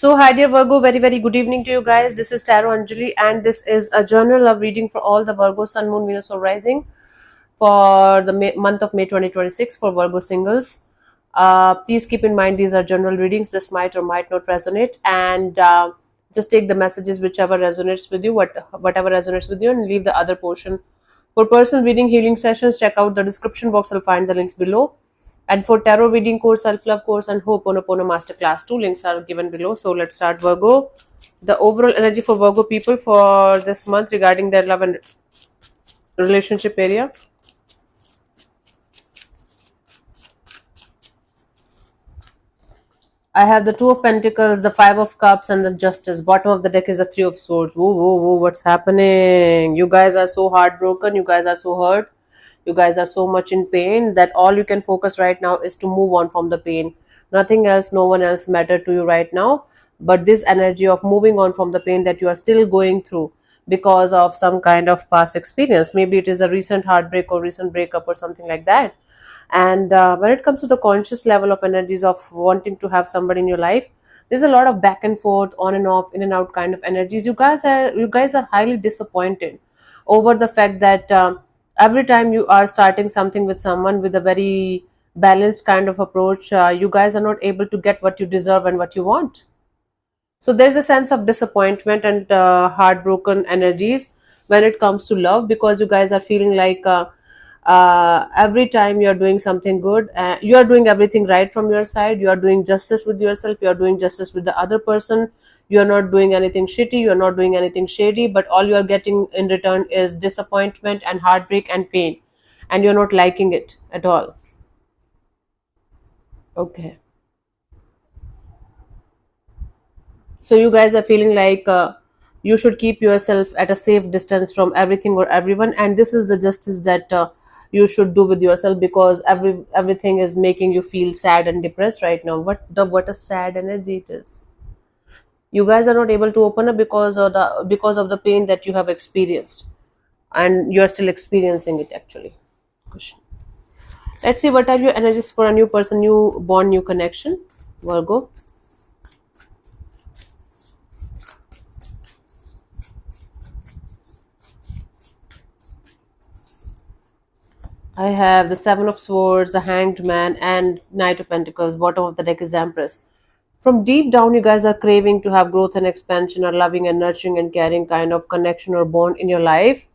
So, hi dear Virgo, very good evening to you guys. This is Tarot Anjali, and this is a general love reading for all the Virgo Sun, Moon, Venus, or Rising for the month of May 2026 for Virgo singles. Please keep in mind these are general readings. This might or might not resonate, and just take the messages whichever resonates with you, whatever resonates with you, and leave the other portion. For personal reading healing sessions, check out the description box. I'll find the links below. And for tarot reading course, self-love course, and Ho'oponopono masterclass, two links are given below. So let's start, Virgo. The overall energy for Virgo people for this month regarding their love and relationship area. I have the Two of Pentacles, the Five of Cups, and the Justice. Bottom of the deck is the Three of Swords. Whoa, whoa, whoa, what's happening? You guys are so heartbroken. You guys are so hurt. You guys are so much in pain that all you can focus right now is to move on from the pain. Nothing else, no one else matter to you right now. But this energy of moving on from the pain that you are still going through because of some kind of past experience. Maybe it is a recent heartbreak or recent breakup or something like that. And when it comes to the conscious level of energies of wanting to have somebody in your life, there's a lot of back and forth, on and off, in and out kind of energies. You guys are highly disappointed over the fact that every time you are starting something with someone with a very balanced kind of approach, you guys are not able to get what you deserve and what you want. So there's a sense of disappointment and heartbroken energies when it comes to love, because you guys are feeling like every time you're doing something good, you are doing everything right from your side, you are doing justice with yourself, you are doing justice with the other person, you are not doing anything shitty, you are not doing anything shady, but all you are getting in return is disappointment and heartbreak and pain, and you're not liking it at all. Okay. So you guys are feeling like you should keep yourself at a safe distance from everything or everyone, and this is the justice that you should do with yourself, because everything is making you feel sad and depressed right now. What a sad energy it is. You guys are not able to open up because of the pain that you have experienced, and you are still experiencing it actually. Question. Let's see what are your energies for a new person, new bond, new connection, Virgo. I have the Seven of Swords, the Hanged Man, and Knight of Pentacles. Bottom of the deck is Empress. From deep down, you guys are craving to have growth and expansion, or loving and nurturing and caring kind of connection or bond in your life.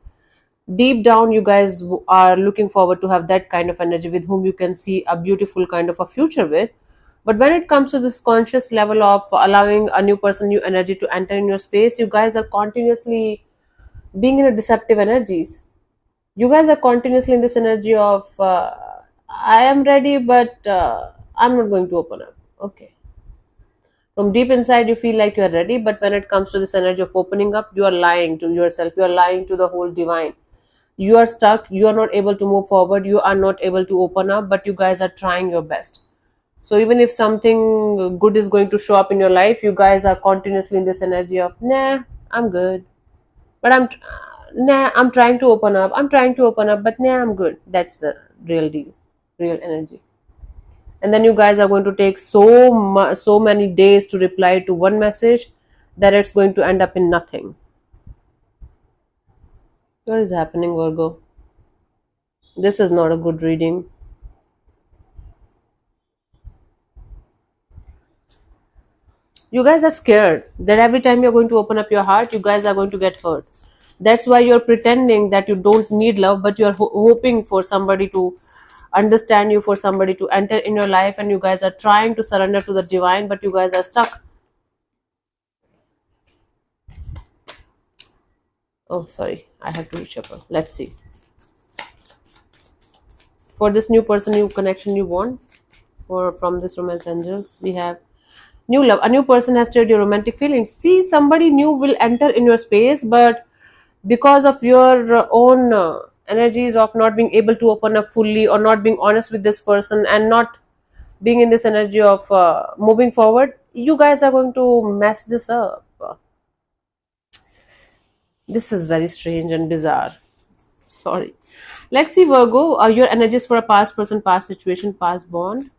Deep down, you guys are looking forward to have that kind of energy with whom you can see a beautiful kind of a future with. But when it comes to this conscious level of allowing a new person, new energy to enter in your space, you guys are continuously being in a deceptive energies. You guys are continuously in this energy of I am ready, but I'm not going to open up. Okay. From deep inside you feel like you are ready, but when it comes to this energy of opening up, you are lying to yourself, you are lying to the whole divine. You are stuck, you are not able to move forward, you are not able to open up, but you guys are trying your best. So even if something good is going to show up in your life, you guys are continuously in this energy of nah, I'm good, but nah, I'm trying to open up, I'm trying to open up, but nah, I'm good. That's the real deal, real energy. And then you guys are going to take so many days to reply to one message that it's going to end up in nothing. What is happening, Virgo? This is not a good reading. You guys are scared that every time you're going to open up your heart, you guys are going to get hurt. That's why you're pretending that you don't need love, but you're hoping for somebody to understand you, for somebody to enter in your life, and you guys are trying to surrender to the divine, but you guys are stuck. Oh, sorry, I have to reshuffle. Let's see. For this new person, new connection you want, for from this romance angels, we have new love. A new person has stirred your romantic feelings. See, somebody new will enter in your space, but because of your own energies of not being able to open up fully, or not being honest with this person, and not being in this energy of moving forward, you guys are going to mess this up. This is very strange and bizarre. Sorry. Let's see, Virgo, your energies for a past person, past situation, past bond.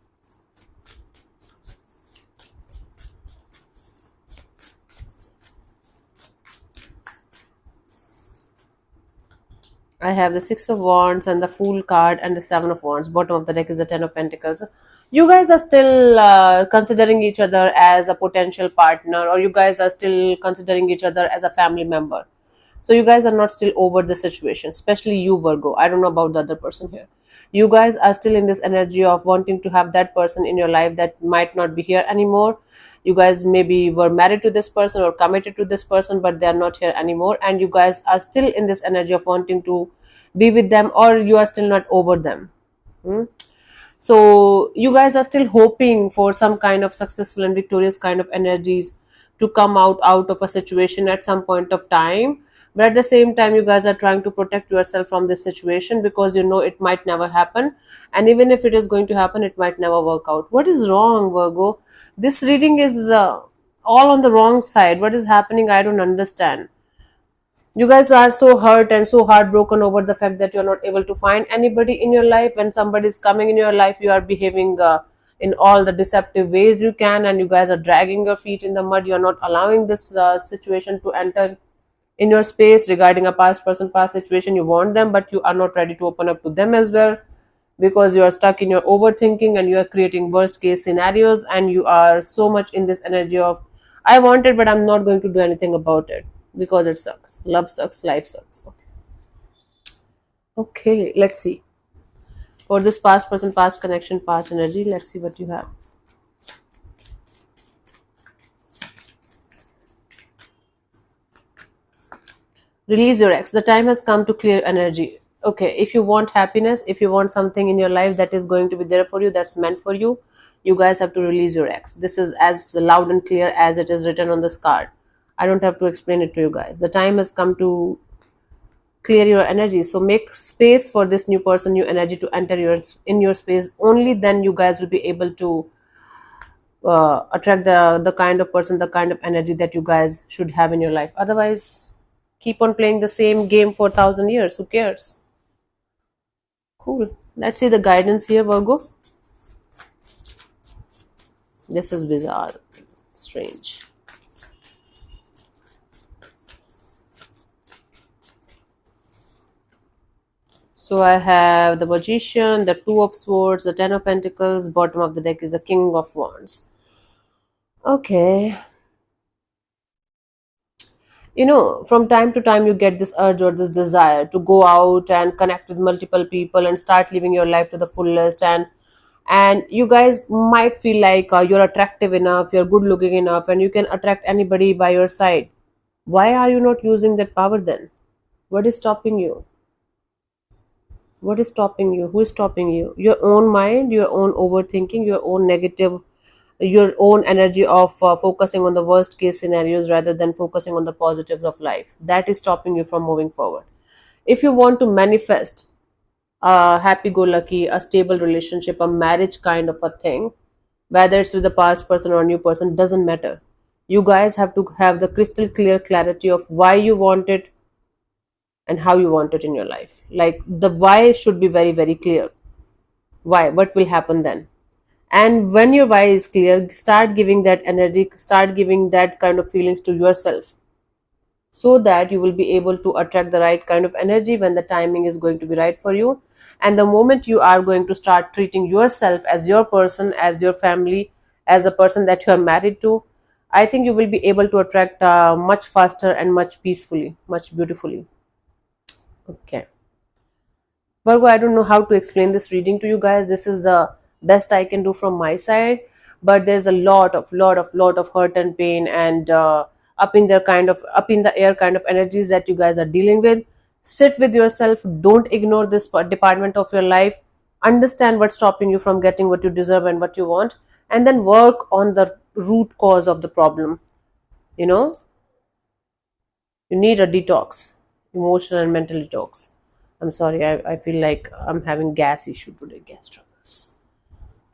I have the Six of Wands and the Fool card and the Seven of Wands. Bottom of the deck is the Ten of Pentacles. You guys are still considering each other as a potential partner, or you guys are still considering each other as a family member. So you guys are not still over the situation, especially you, Virgo. I don't know about the other person here. You guys are still in this energy of wanting to have that person in your life that might not be here anymore. You guys maybe were married to this person or committed to this person, but they are not here anymore, and you guys are still in this energy of wanting to be with them, or you are still not over them. Hmm? So you guys are still hoping for some kind of successful and victorious kind of energies to come out of a situation at some point of time, but at the same time you guys are trying to protect yourself from this situation because you know it might never happen, and even if it is going to happen, it might never work out. What is wrong, Virgo? This reading is all on the wrong side. What is happening? I don't understand. You guys are so hurt and so heartbroken over the fact that you're not able to find anybody in your life. When somebody is coming in your life, you are behaving in all the deceptive ways you can, and you guys are dragging your feet in the mud. You're not allowing this situation to enter in your space. Regarding a past person, past situation, you want them, but you are not ready to open up to them as well, because you are stuck in your overthinking and you are creating worst case scenarios, and you are so much in this energy of I want it, but I'm not going to do anything about it because it sucks. Love sucks, life sucks. Okay, let's see. For this past person, past connection, past energy, let's see what you have. Release your ex. The time has come to clear energy. Okay, if you want happiness, if you want something in your life that is going to be there for you, that's meant for you, you guys have to release your ex. This is as loud and clear as it is written on this card. I don't have to explain it to you guys. The time has come to clear your energy, so make space for this new person, new energy to enter your in your space. Only then you guys will be able to attract the kind of person, the kind of energy that you guys should have in your life. Otherwise, keep on playing the same game for 1,000 years. Who cares? Cool. Let's see the guidance here, Virgo. This is bizarre, strange. So I have the Magician, the Two of Swords, the Ten of Pentacles. Bottom of the deck is the King of Wands. Okay. You know, from time to time you get this urge or this desire to go out and connect with multiple people and start living your life to the fullest, and you guys might feel like you're attractive enough, you're good looking enough, and you can attract anybody by your side. Why are you not using that power then? What is stopping you? What is stopping you? Who is stopping you? Your own mind, your own overthinking, your own negative, your own energy of focusing on the worst case scenarios rather than focusing on the positives of life. That is stopping you from moving forward. If you want to manifest a happy go lucky, a stable relationship, a marriage kind of a thing, whether it's with a past person or a new person, doesn't matter. You guys have to have the crystal clear clarity of why you want it and how you want it in your life. Like the why should be very, very clear. Why? What will happen then? And when your why is clear, start giving that energy, start giving that kind of feelings to yourself, so that you will be able to attract the right kind of energy when the timing is going to be right for you. And the moment you are going to start treating yourself as your person, as your family, as a person that you are married to, I think you will be able to attract much faster and much peacefully, much beautifully. Okay, Virgo, I don't know how to explain this reading to you guys. This is the best I can do from my side, but there's a lot of hurt and pain and up in the air kind of energies that you guys are dealing with. Sit with yourself. Don't ignore this department of your life. Understand what's stopping you from getting what you deserve and what you want, and then work on the root cause of the problem. You know, you need a detox, emotional and mental detox. I'm sorry, I feel like I'm having gas issue today, gas troubles.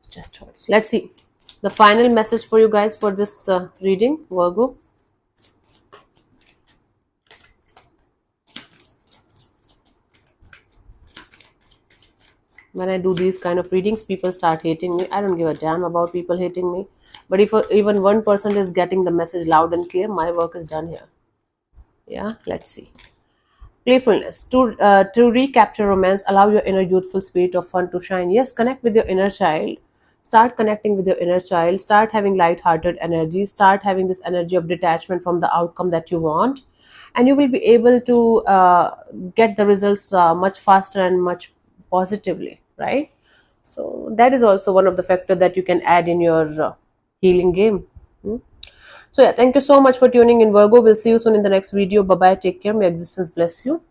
It just hurts. Let's see. The final message for you guys for this reading, Virgo. When I do these kind of readings, people start hating me. I don't give a damn about people hating me. But if even one person is getting the message loud and clear, my work is done here. Yeah, let's see. Playfulness. To recapture romance, allow your inner youthful spirit of fun to shine. Yes, connect with your inner child. Start connecting with your inner child. Start having light-hearted energy. Start having this energy of detachment from the outcome that you want, and you will be able to get the results much faster and much positively, right? So that is also one of the factor that you can add in your healing game. Hmm? So yeah, thank you so much for tuning in, Virgo. We'll see you soon in the next video. Bye bye. Take care. May existence bless you.